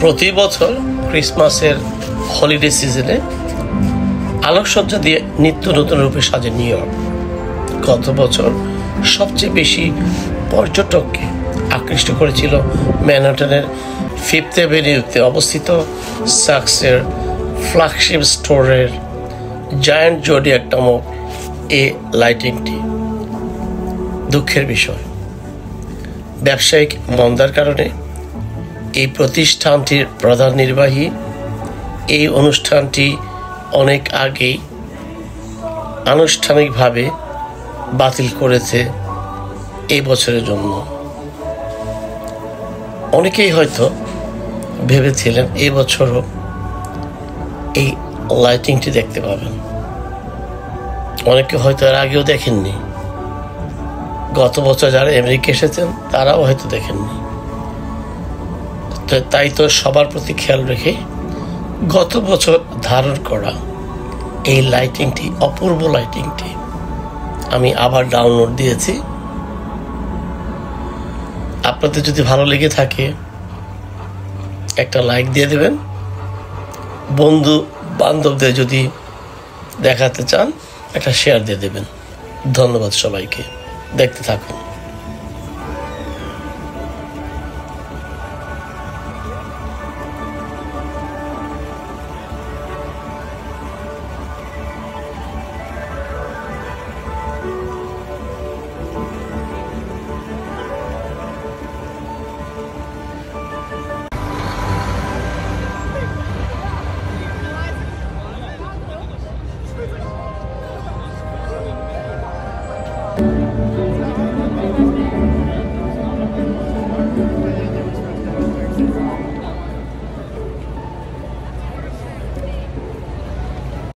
প্রতি বছর ক্রিসমাসের হলিডে সিজনে আলোকসজ্জা দিয়ে নিত্য নতুন রূপে সাজে নিউ ইয়র্ক। গত বছর সবচেয়ে বেশি পর্যটককে আকৃষ্ট করেছিল ম্যানহাটনের ফিফথ অ্যাভিনিউতে অবস্থিত সাকসের ফ্ল্যাগশিপ স্টোরের জায়ান্ট জোডিয়াক নামক এই লাইটিংটি। দুঃখের বিষয়, ব্যবসায়িক মন্দার কারণে এই প্রতিষ্ঠানটির প্রধান নির্বাহী এই অনুষ্ঠানটি অনেক আগেই আনুষ্ঠানিকভাবে বাতিল করেছে এই বছরের জন্য। অনেকেই হয়তো ভেবেছিলেন এই বছরও এই লাইটিংটি দেখতে পাবেন, অনেকে হয়তো এর আগেও দেখেননি। গত বছর যারা আমেরিকা এসেছেন তারাও হয়তো দেখেননি। তাই তো সবার প্রতি খেয়াল রেখে গত বছর ধারণ করা এই লাইটিংটি, অপূর্ব লাইটিংটি আমি আবার ডাউনলোড দিয়েছি। আপনাদের যদি ভালো লেগে থাকে একটা লাইক দিয়ে দেবেন, বন্ধু বান্ধবদের যদি দেখাতে চান একটা শেয়ার দিয়ে দেবেন। ধন্যবাদ সবাইকে, দেখতে থাকুন।